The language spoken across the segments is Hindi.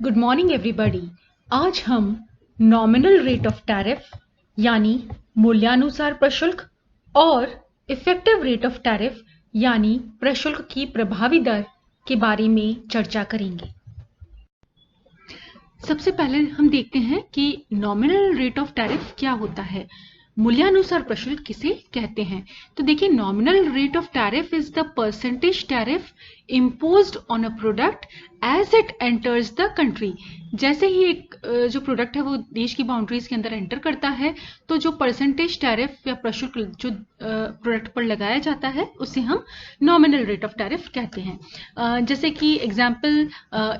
Good morning everybody. आज हम नॉमिनल रेट ऑफ टैरिफ यानी मूल्यानुसार प्रशुल्क और इफेक्टिव रेट ऑफ टैरिफ यानी प्रशुल्क की प्रभावी दर के बारे में चर्चा करेंगे। सबसे पहले हम देखते हैं कि नॉमिनल रेट ऑफ टैरिफ क्या होता है, मूल्यानुसार प्रशुल्क किसे कहते हैं। तो देखिए, nominal rate of tariff is the percentage tariff imposed on a product as it enters the country. जैसे ही एक जो प्रोडक्ट है वो देश की बाउंड्रीज के अंदर एंटर करता है, तो जो परसेंटेज टैरिफ या प्रशुल्क जो प्रोडक्ट पर लगाया जाता है उसे हम नॉमिनल रेट ऑफ टैरिफ कहते हैं। जैसे कि example,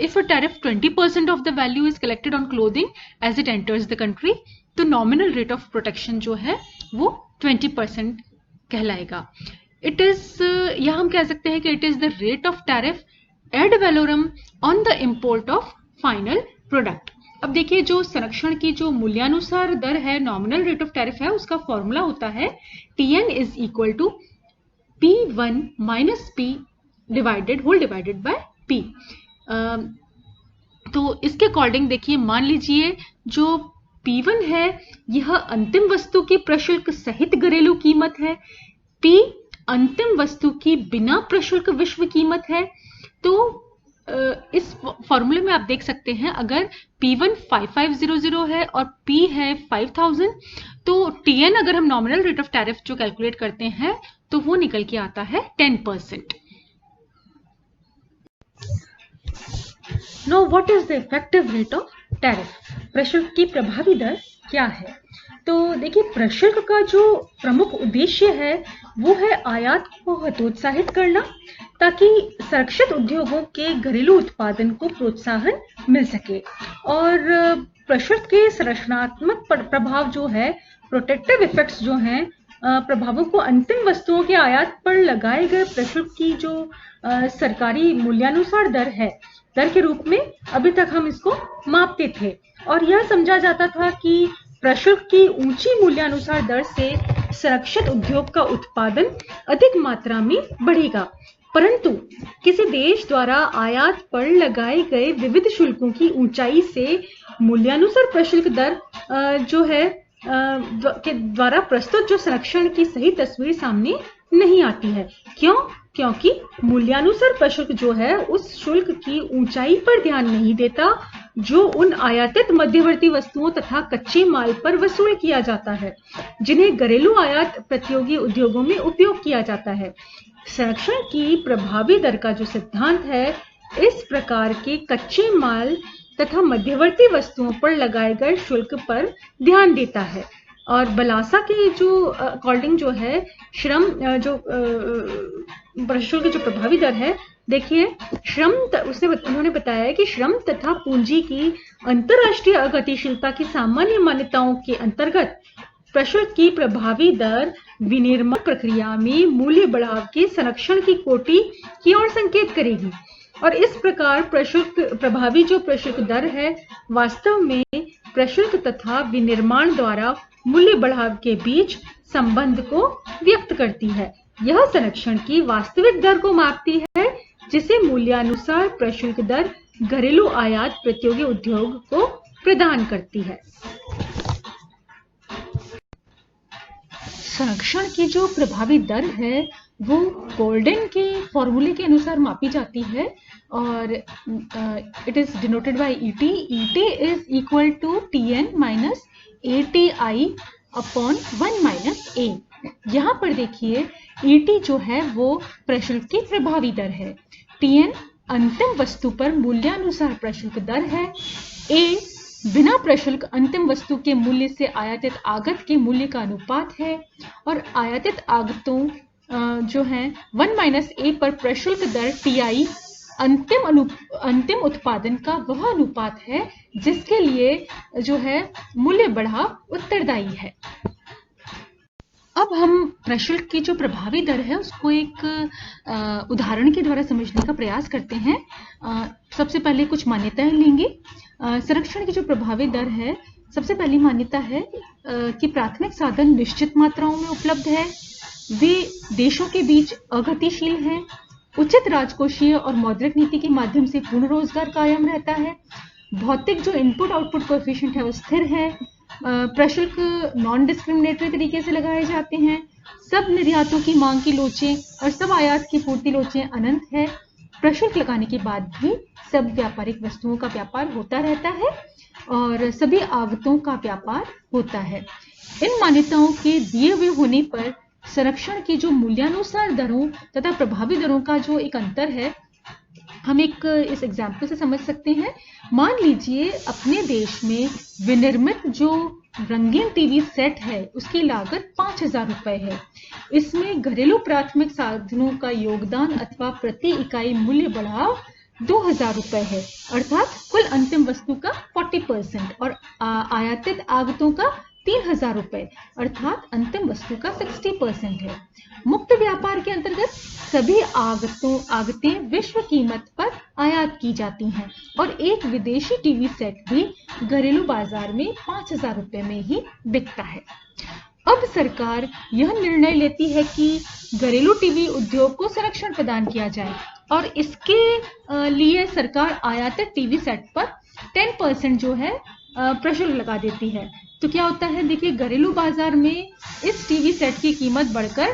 if a tariff 20% of the value is collected on clothing as it enters the country, तो नॉमिनल रेट ऑफ प्रोटेक्शन जो है वो 20% कहलाएगा। इट इज या हम कह सकते हैं कि it is the rate of tariff ad valorem on the import of final product. अब देखिए, जो संरक्षण की जो मूल्यानुसार दर है, नॉमिनल रेट ऑफ टैरिफ है, उसका फॉर्मूला होता है TN is equal to P1 minus P divided by P। तो इसके अकॉर्डिंग देखिए, मान लीजिए जो P1 है यह अंतिम वस्तु की प्रशुल्क सहित घरेलू कीमत है, P अंतिम वस्तु की बिना प्रशुल्क विश्व कीमत है। तो इस फॉर्मूले में आप देख सकते हैं, अगर P1 5500 है और P है 5000, तो TN अगर हम नॉमिनल रेट ऑफ टैरिफ जो कैलकुलेट करते हैं तो वो निकल के आता है 10%। Know what is the effective rate of tariff, प्रशुल्क की प्रभावी दर क्या है। तो देखिए, प्रशुल्क का जो प्रमुख उद्देश्य है वो है आयात को हतोत्साहित करना, ताकि संरक्षित उद्योगों के घरेलू उत्पादन को प्रोत्साहन मिल सके। और प्रशुल्क के संरचनात्मक प्रभाव जो है, प्रोटेक्टिव इफेक्ट्स जो हैं, प्रभावों को अंतिम वस्तुओं के आयात पर लगाए गए प्रशुल्क की जो सरकारी मूल्यानुसार दर है, दर के रूप में अभी तक हम इसको मापते थे। और यह समझा जाता था कि प्रशुल्क की ऊंची मूल्यानुसार दर से संरक्षित उद्योग का उत्पादन अधिक मात्रा में बढ़ेगा। परंतु किसी देश द्वारा आयात पर लगाए गए विविध शुल्कों की ऊंचाई से मूल्यानुसार प्रशुल्क दर जो है के द्वारा प्रस्तुत जो संरक्षण की सही तस्वीर सामने नहीं आती है। क्यों? क्योंकि मूल्यानुसार प्रशुल्क जो है उस शुल्क की ऊंचाई पर ध्यान नहीं देता जो उन आयातित मध्यवर्ती वस्तुओं तथा कच्चे माल पर वसूल किया जाता है, जिन्हें घरेलू आयात प्रतियोगी उद्योगों में उपयोग किया जाता है। संरक्षण की प्रभावी दर का जो सिद्धांत है, इस प्रकार के कच्चे माल तथा मध्यवर्ती वस्तुओं पर लगाए गए शुल्क पर ध्यान देता है। और बलासा के जो अकॉर्डिंग जो है श्रम जो प्रशुल्क जो प्रभावी दर है, देखिए, उन्होंने बताया है कि श्रम तथा पूंजी की अंतरराष्ट्रीय अगतिशीलता की सामान्य मान्यताओं के अंतर्गत प्रशुल्क की प्रभावी दर विनिर्माण प्रक्रिया में मूल्य बढ़ाव के संरक्षण की कोटि की ओर संकेत करेगी। और इस प्रकार प्रभावी जो प्रशुल्क दर है वास्तव में प्रशुल्क तथा विनिर्माण द्वारा मूल्य बढ़ाव के बीच संबंध को व्यक्त करती है। यह संरक्षण की वास्तविक दर को मापती है, जिसे मूल्यानुसार प्रशुल्क दर घरेलू आयात प्रतियोगी उद्योग को प्रदान करती है। संरक्षण की जो प्रभावी दर है वो गोल्डन के फॉर्मूले के अनुसार मापी जाती है, और it is denoted by ET। ET is equal to TN minus ATI upon 1 minus A। यहाँ पर देखिए, ET जो है वो प्रशुल्क की प्रभावी दर है, TN अंतिम वस्तु पर मूल्यानुसार प्रशुल्क दर है, A बिना प्रशुल्क अंतिम वस्तु के मूल्य से आयातित आगत के मूल्य का अनुपात है, और आयातित आगतों जो है 1 माइनस A पर प्रशुल्क दर TI अंतिम उत्पादन का वह अनुपात है जिसके लिए जो है मूल्य बढ़ाव उत्तरदायी है। अब हम प्रशुल्क की जो प्रभावी दर है उसको एक उदाहरण के द्वारा समझने का प्रयास करते हैं। सबसे पहले कुछ मान्यताएं लेंगे। संरक्षण की जो प्रभावी दर है, सबसे पहली मान्यता है कि प्राथमिक साधन निश्चित मात्राओं में उपलब्ध है, वे देशों के बीच अगतिशील हैं, उचित राजकोषीय और मौद्रिक नीति के माध्यम से पूर्ण रोजगार कायम रहता है, भौतिक जो इनपुट आउटपुट कोएफिशिएंट है वो स्थिर है, प्रशुल्क नॉन डिस्क्रिमिनेटरी तरीके से लगाए जाते हैं, सब निर्यातों की मांग की लोचें और सब आयात की पूर्ति लोचें अनंत है, प्रशुल्क लगाने के बाद भी सब व्यापारिक वस्तुओं का व्यापार होता रहता है और सभी आगतों का व्यापार होता है। इन मान्यताओं के दिए हुए होने पर संरक्षण की जो मूल्यानुसार दरों तथा प्रभावी दरों का जो एक अंतर है, हम एक इस एग्जाम्पल से समझ सकते हैं। मान लीजिए अपने देश में विनिर्मित जो रंगीन टीवी सेट है उसकी लागत 5,000 रुपए है। इसमें घरेलू प्राथमिक साधनों का योगदान अथवा प्रति इकाई मूल्य बढ़ाव 2,000 रुपए है, अर्थात कुल अंतिम वस्तु का 40% और आयातित आगतों का 3,000 रुपए अर्थात अंतिम वस्तु का 60% है। मुक्त व्यापार के अंतर्गत सभी आगतें विश्व कीमत पर आयात की जाती हैं और एक विदेशी टीवी सेट भी घरेलू बाजार में 5,000 रुपए में ही बिकता है। अब सरकार यह निर्णय लेती है कि घरेलू टीवी उद्योग को संरक्षण प्रदान किया जाए और इसके लिए सरकार आयातित टीवी सेट पर 10% जो है प्रशुल्क लगा देती है। तो क्या होता है, देखिए घरेलू बाजार में इस टीवी सेट की कीमत बढ़कर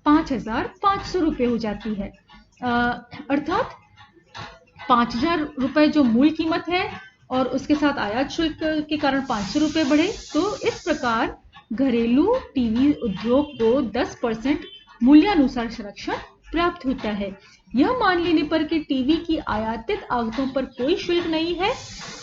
5,500 रुपए हो जाती है, अर्थात 5,000 रुपए जो मूल कीमत है और उसके साथ आयात शुल्क के कारण 500 रुपए बढ़े। तो इस प्रकार घरेलू टीवी उद्योग को 10% मूल्यानुसार संरक्षण प्राप्त होता है। यह मान लेने पर कि टीवी की आयातित आगतों पर कोई शुल्क नहीं है,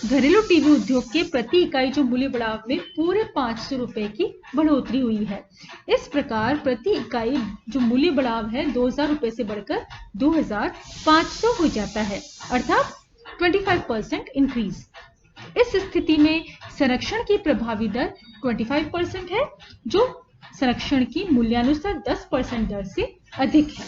घरेलू टीवी उद्योग के प्रति इकाई जो मूल्य बढ़ाव में पूरे 500 रुपए की बढ़ोतरी हुई है। इस प्रकार प्रति इकाई जो मूल्य बढ़ाव है 2,000 रुपए से बढ़कर 2,500 हो जाता है, अर्थात 25% इंक्रीज। इस स्थिति में संरक्षण की प्रभावी दर 25% है, जो संरक्षण की मूल्यानुसार 10% दर से अधिक है।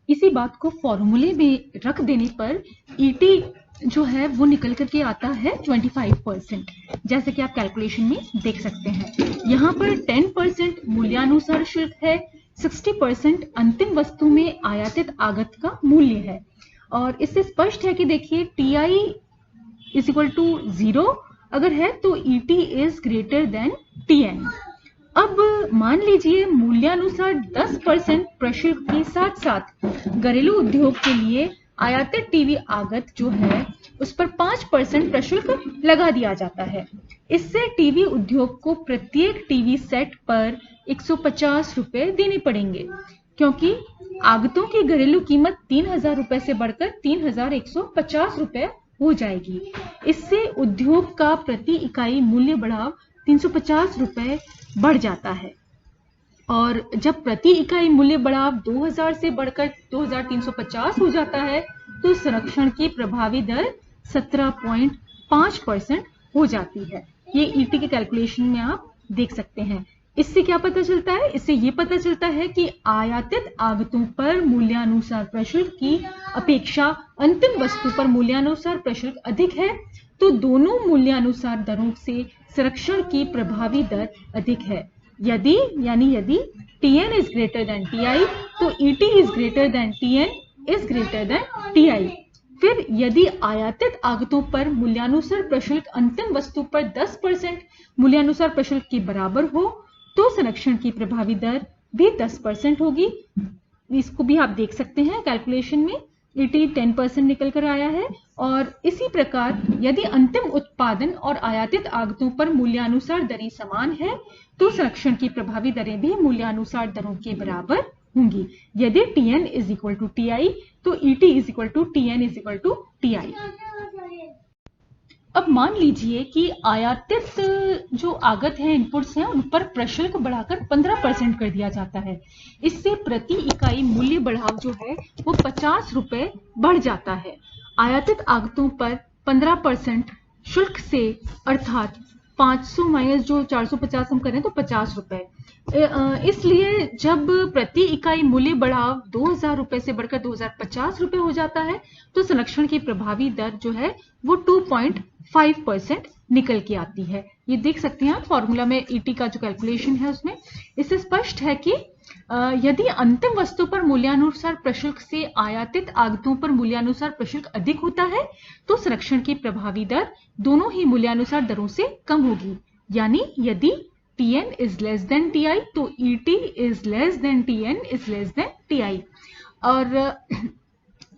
इसी बात को फॉर्मूले में रख देने पर ईटी जो है वो निकल करके आता है 25%, जैसे कि आप कैलकुलेशन में देख सकते हैं। यहाँ पर 10% मूल्यानुसार शुल्क है, 60% अंतिम वस्तु में आयातित आगत का मूल्य है और इससे स्पष्ट है कि देखिए टीआई इज इक्वल टू 0 अगर है तो ET is greater than TN. अब मान लीजिए मूल्यानुसार 10% प्रशुल्क के साथ साथ घरेलू उद्योग के लिए आयातित टीवी आगत जो है उस पर 5% प्रशुल्क लगा दिया जाता है। इससे टीवी उद्योग को प्रत्येक टीवी सेट पर 150 रुपए देने पड़ेंगे, क्योंकि आगतों की घरेलू कीमत 3,000 रुपए से बढ़कर 3,150 रुपए हो जाएगी। इससे उद्योग का प्रति इकाई मूल्य बढ़ाव 350 रुपए बढ़ जाता है और जब प्रति इकाई मूल्य बढ़ाव 2,000 से बढ़कर 2,350 हो जाता है तो संरक्षण की प्रभावी दर 17.5% हो जाती है। ये ईटी के कैलकुलेशन में आप देख सकते हैं। इससे क्या पता चलता है, इससे ये पता चलता है कि आयातित आगतों पर मूल्यानुसार प्रशुल्क की अपेक्षा अंतिम वस्तु पर मूल्यानुसार प्रशुल्क अधिक है, तो दोनों मूल्यानुसार दरों से संरक्षण की प्रभावी दर अधिक है। यदि Tn is greater than Ti तो Et is greater than Tn is greater than Ti। फिर यदि आयातित आगतों पर मूल्यानुसार प्रशुल्क अंतिम वस्तु पर 10% मूल्यानुसार प्रशुल्क के बराबर हो तो संरक्षण की प्रभावी दर भी 10% होगी। इसको भी आप देख सकते हैं कैलकुलेशन में, ET 10% निकल कर आया है। और इसी प्रकार यदि अंतिम उत्पादन और आयातित आगतों पर मूल्यानुसार दरें समान है तो संरक्षण की प्रभावी दरें भी मूल्यानुसार दरों के बराबर होंगी। यदि Tn is equal to Ti तो Et is equal to Tn is equal to Ti। अब मान लीजिए कि आयातित जो आगत है, इनपुट्स हैं, उन पर प्रशुल्क बढ़ाकर 15% कर दिया जाता है। इससे प्रति इकाई मूल्य बढ़ाव जो है वो 50 रुपए बढ़ जाता है। आयातित आगतों पर 15% शुल्क से, अर्थात 500 माइनस जो 450 हम करें तो 50 रुपए, इसलिए जब प्रति इकाई मूल्य बढ़ाव 2000 रुपए से बढ़कर 2050 रुपए हो जाता है तो संरक्षण की प्रभावी दर जो है वो 2.5% निकल के आती है। ये देख सकते हैं आप फॉर्मूला में ईटी का जो कैलकुलेशन है उसमें। इससे स्पष्ट है कि यदि अंतिम वस्तु पर मूल्यानुसार प्रशुल्क से आयातित आगतों पर मूल्यानुसार प्रशुल्क अधिक होता है तो संरक्षण की प्रभावी दर दोनों ही मूल्यानुसार दरों से कम होगी। यानी यदि Tn is less than Ti तो Et is less than Tn is less than Ti। और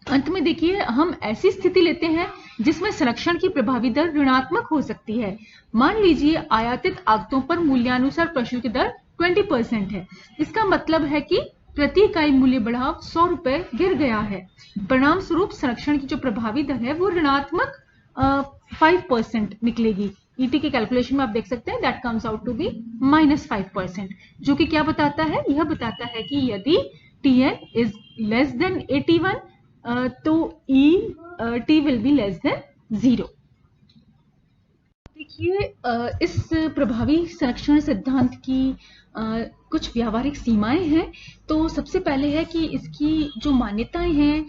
अंत में देखिए हम ऐसी स्थिति लेते हैं जिसमें संरक्षण की प्रभावी दर ऋणात्मक हो सकती है। मान लीजिए आयातित आगतों पर मूल्यानुसार प्रशुल्क दर 20% है। इसका मतलब है कि प्रति इकाई मूल्य बढ़ाव 100 रुपए गिर गया है। परिणाम स्वरूप संरक्षण की जो प्रभावी दर है वो ऋणात्मक 5% निकलेगी। ईटी के कैलकुलेशन में आप देख सकते हैं that comes out to be -5%, जो कि क्या बताता है? यह बताता है कि यदि Tn इज लेस देन 81 तो T will be less than 0। देखिए इस प्रभावी संरक्षण सिद्धांत की कुछ व्यावहारिक सीमाएं हैं। तो सबसे पहले है कि इसकी जो मान्यताएं हैं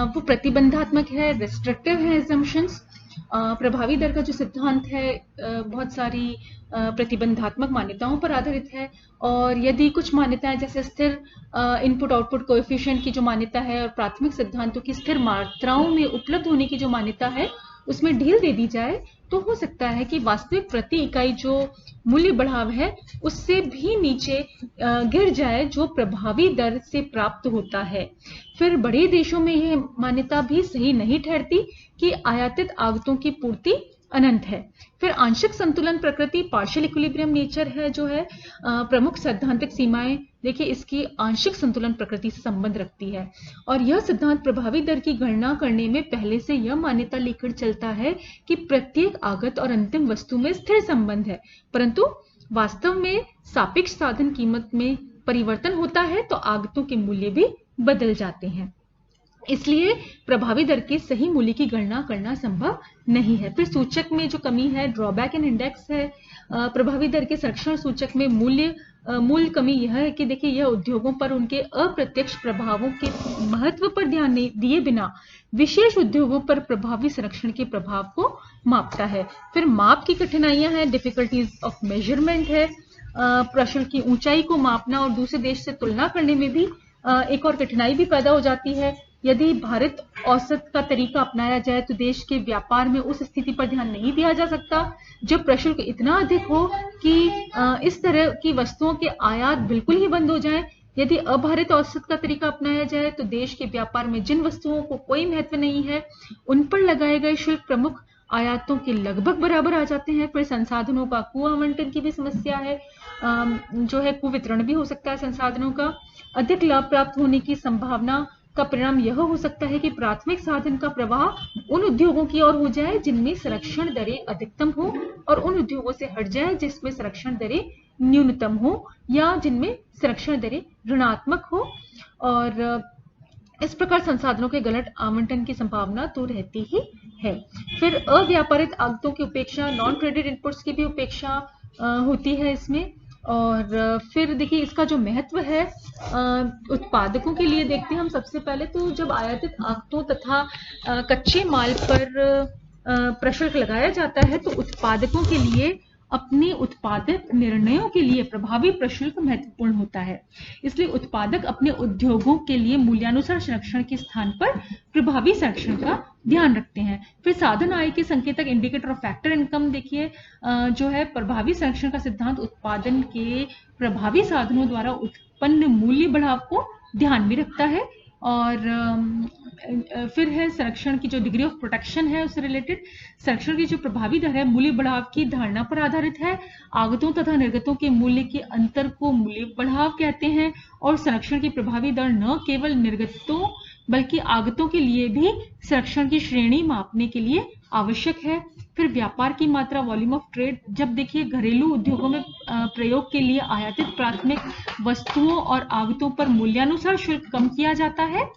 वो प्रतिबंधात्मक है, रेस्ट्रिक्टिव है एजम्पशंस। प्रभावी दर का जो सिद्धांत है बहुत सारी प्रतिबंधात्मक मान्यताओं पर आधारित है। और यदि कुछ मान्यताएं जैसे स्थिर इनपुट आउटपुट कोएफिशिएंट की जो मान्यता है और प्राथमिक सिद्धांतों की स्थिर मात्राओं में उपलब्ध होने की जो मान्यता है उसमें ढील दे दी जाए तो हो सकता है कि वास्तविक प्रति इकाई जो मूल्य बढ़ाव है उससे भी नीचे गिर जाए जो प्रभावी दर से प्राप्त होता है। फिर बड़े देशों में यह मान्यता भी सही नहीं ठहरती कि आयातित आगतों की पूर्ति अनंत है। फिर आंशिक संतुलन प्रकृति पार्शियल इक्विलिब्रियम नेचर है जो है प्रमुख सैद्धांतिक सीमाएं देखिए इसकी आंशिक संतुलन प्रकृति से संबंध रखती है। और यह सिद्धांत प्रभावी दर की गणना करने में पहले से यह मान्यता लेकर चलता है कि प्रत्येक आगत और अंतिम वस्तु में स्थिर संबंध है, परंतु वास्तव में सापेक्ष साधन कीमत में परिवर्तन होता है तो आगतों के मूल्य भी बदल जाते हैं। इसलिए प्रभावी दर के सही मूल्य की गणना करना संभव नहीं है। फिर सूचक में जो कमी है ड्रॉबैक इन इंडेक्स है। प्रभावी दर के संरक्षण सूचक में मूल कमी यह है कि देखिए यह उद्योगों पर उनके अप्रत्यक्ष प्रभावों के महत्व पर ध्यान दिए बिना विशेष उद्योगों पर प्रभावी संरक्षण के प्रभाव को मापता है। फिर माप की कठिनाइयां हैं, डिफिकल्टीज ऑफ मेजरमेंट है। प्रशुल्क की ऊंचाई को मापना और दूसरे देश से तुलना करने में भी एक और कठिनाई भी पैदा हो जाती है। यदि भारत औसत का तरीका अपनाया जाए तो देश के व्यापार में उस स्थिति पर ध्यान नहीं दिया जा सकता जब प्रशुल्क इतना अधिक हो कि इस तरह की वस्तुओं के आयात बिल्कुल ही बंद हो जाए। यदि अभारित औसत का तरीका अपनाया जाए तो देश के व्यापार में जिन वस्तुओं को कोई महत्व नहीं है उन पर लगाए गए शुल्क प्रमुख आयातों के लगभग बराबर आ जाते हैं। फिर संसाधनों का कुआवंटन की भी समस्या है, जो है कुवितरण भी हो सकता है संसाधनों का। अधिक लाभ प्राप्त होने की संभावना का परिणाम यह हो सकता है कि प्राथमिक साधन का प्रवाह उन उद्योगों की ओर हो जाए जिनमें संरक्षण दरें अधिकतम हो और उन उद्योगों से हट जाए जिसमें संरक्षण दरें न्यूनतम हो या जिनमें संरक्षण दरें ऋणात्मक हो। और इस प्रकार संसाधनों के गलत आवंटन की संभावना तो रहती ही है। फिर अव्यापारित आगतों की उपेक्षा, नॉन क्रेडिट इनपुट्स की भी उपेक्षा होती है इसमें। और फिर देखिए इसका जो महत्व है उत्पादकों के लिए देखते हैं हम सबसे पहले तो जब आयातित आगतों तथा कच्चे माल पर प्रशुल्क लगाया जाता है तो उत्पादकों के लिए अपने उत्पादक निर्णयों के लिए प्रभावी प्रशुल्क महत्वपूर्ण होता है। इसलिए उत्पादक अपने उद्योगों के लिए मूल्यानुसार संरक्षण के स्थान पर प्रभावी संरक्षण का ध्यान रखते हैं। फिर साधन आय के संकेतक इंडिकेटर ऑफ फैक्टर इनकम देखिए जो है प्रभावी संरक्षण का सिद्धांत उत्पादन के प्रभावी साधनों द्वारा उत्पन्न मूल्य बढ़ाव को ध्यान में रखता है। और फिर है संरक्षण की जो डिग्री ऑफ प्रोटेक्शन है उससे रिलेटेड। संरक्षण की जो प्रभावी दर है मूल्य बढ़ाव की धारणा पर आधारित है। आगतों तथा निर्गतों के मूल्य के अंतर को मूल्य बढ़ाव कहते हैं। और संरक्षण की प्रभावी दर न केवल निर्गतों बल्कि आगतों के लिए भी संरक्षण की श्रेणी मापने के लिए आवश्यक है। फिर व्यापार की मात्रा, वॉल्यूम ऑफ ट्रेड, जब देखिए घरेलू उद्योगों में प्रयोग के लिए आयातित प्राथमिक वस्तुओं और आगतों पर मूल्यानुसार शुल्क कम किया जाता है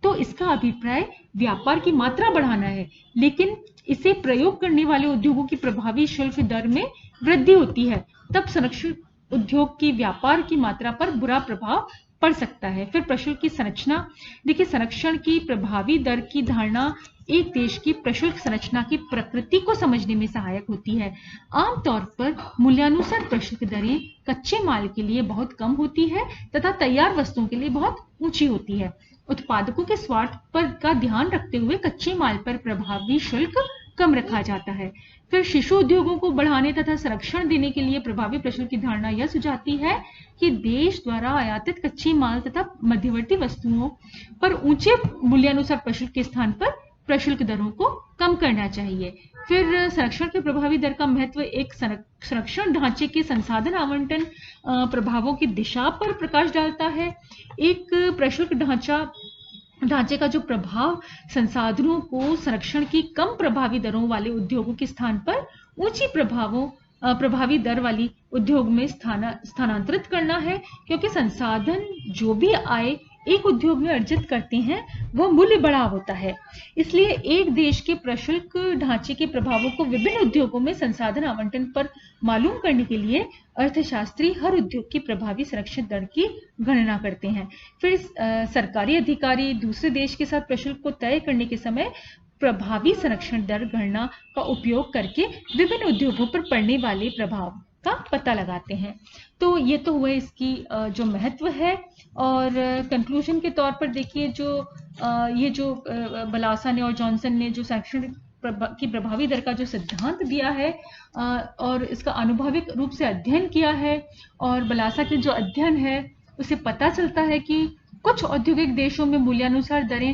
तो इसका अभिप्राय व्यापार की मात्रा बढ़ाना है, लेकिन इसे प्रयोग करने वाले उद्योगों की प्रभावी शुल्क दर में वृद्धि होती है। तब संरक्षण उद्योग की व्यापार की मात्रा पर बुरा प्रभाव पड़ सकता है। फिर प्रशुल्क की संरचना, देखिए संरक्षण की प्रभावी दर की धारणा एक देश की प्रशुल्क संरचना की प्रकृति को समझने में सहायक होती है। आमतौर पर मूल्यानुसार प्रशुल्क दरें कच्चे माल के लिए बहुत कम होती है तथा तैयार वस्तुओं के लिए बहुत ऊंची होती है। उत्पादकों के स्वार्थ पर का ध्यान रखते हुए कच्चे माल पर प्रभावी शुल्क कम रखा जाता है। फिर शिशु उद्योगों को बढ़ाने तथा संरक्षण देने के लिए प्रभावी प्रशुल्क की धारणा यह सुझाती है कि देश द्वारा आयातित कच्चे माल तथा मध्यवर्ती वस्तुओं पर ऊंचे मूल्यानुसार प्रशुल्क के स्थान पर प्रशुल्क दरों को कम करना चाहिए। फिर संरक्षण के प्रभावी दर का महत्व एक संरक्षण ढांचे के संसाधन आवंटन प्रभावों की दिशा पर प्रकाश डालता है। एक प्रशुल्क ढांचे का जो प्रभाव संसाधनों को संरक्षण की कम प्रभावी दरों वाले उद्योगों के स्थान पर ऊंची प्रभावी दर वाली उद्योग में स्थानांतरित करना है, क्योंकि संसाधन जो भी आय एक उद्योग में अर्जित करते हैं वह मूल्य बड़ा होता है। इसलिए एक देश के प्रशुल्क ढांचे के प्रभावों को विभिन्न उद्योगों में संसाधन आवंटन पर मालूम करने के लिए अर्थशास्त्री हर उद्योग की प्रभावी संरक्षण दर की गणना करते हैं। फिर सरकारी अधिकारी दूसरे देश के साथ प्रशुल्क को तय करने के समय प्रभावी संरक्षण दर गणना का उपयोग करके विभिन्न उद्योगों पर पड़ने वाले प्रभाव का पता लगाते हैं। तो ये तो हुआ इसकी जो महत्व है। और कंक्लूजन के तौर पर देखिए ये जो बलासा ने और जॉनसन ने जो संरक्षण की प्रभावी दर का जो सिद्धांत दिया है और इसका आनुभविक रूप से अध्ययन किया है, और बलासा के जो अध्ययन है उसे पता चलता है कि कुछ औद्योगिक देशों में मूल्यानुसार दरें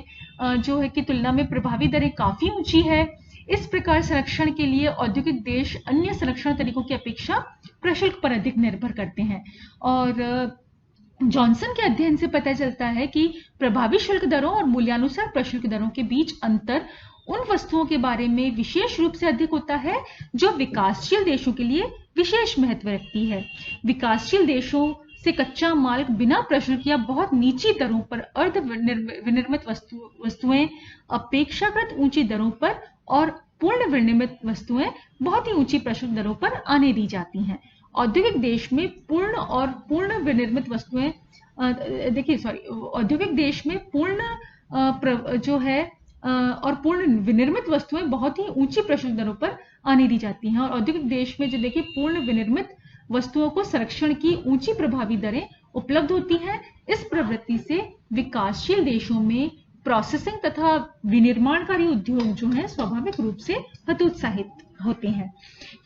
जो है की तुलना में प्रभावी दरें काफी ऊंची है। इस प्रकार संरक्षण के लिए औद्योगिक देश अन्य संरक्षण तरीकों की अपेक्षा प्रशुल्क पर अधिक निर्भर करते हैं। और जॉनसन के अध्ययन से पता चलता है कि प्रभावी शुल्क दरों और मूल्यानुसार प्रशुल्क दरों के बीच अंतर उन वस्तुओं के बारे में विशेष रूप से अधिक होता है जो विकासशील देशों के लिए विशेष महत्व रखती है। विकासशील देशों से कच्चा माल बिना प्रशुल्क या बहुत नीची दरों पर अर्ध विनिर्मित वस्तुएं अपेक्षाकृत ऊंची दरों पर और पूर्ण विनिर्मित वस्तुएं बहुत ही ऊंची प्रशुल्क दरों पर आने दी जाती हैं। औद्योगिक देश में पूर्ण विनिर्मित वस्तुएं औद्योगिक देश में पूर्ण विनिर्मित वस्तुएं बहुत ही ऊंची प्रशुल्क दरों पर आने दी जाती हैं। और औद्योगिक देश में जो देखिए पूर्ण विनिर्मित वस्तुओं को संरक्षण की ऊंची प्रभावी दरें उपलब्ध होती हैं। इस प्रवृत्ति से विकासशील देशों में प्रोसेसिंग तथा विनिर्माणकारी उद्योग जो हैं स्वाभाविक रूप से हतोत्साहित होते हैं।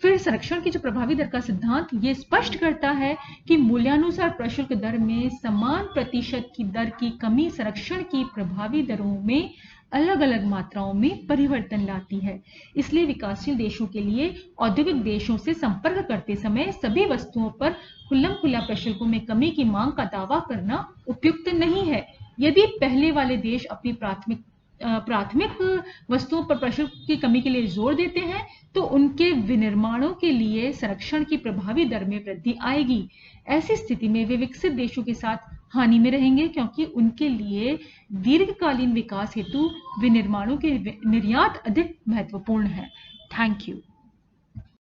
फिर संरक्षण की जो प्रभावी दर का सिद्धांत ये स्पष्ट करता है कि मूल्यानुसार प्रशुल्क दर में समान प्रतिशत की दर की कमी संरक्षण की प्रभावी दरों में अलग अलग मात्राओं में परिवर्तन लाती है। इसलिए विकासशील देशों के लिए औद्योगिक देशों से संपर्क करते समय सभी वस्तुओं पर खुल्लम-खुल्ला प्रशुल्कों में कमी की मांग का दावा करना उपयुक्त नहीं है। यदि पहले वाले देश अपनी प्राथमिक वस्तुओं पर प्रशुल्क की कमी के लिए जोर देते हैं तो उनके विनिर्माणों के लिए संरक्षण की प्रभावी दर में वृद्धि आएगी। ऐसी स्थिति में वे विकसित देशों के साथ हानि में रहेंगे, क्योंकि उनके लिए दीर्घकालीन विकास हेतु विनिर्माणों के निर्यात अधिक महत्वपूर्ण है। Thank you.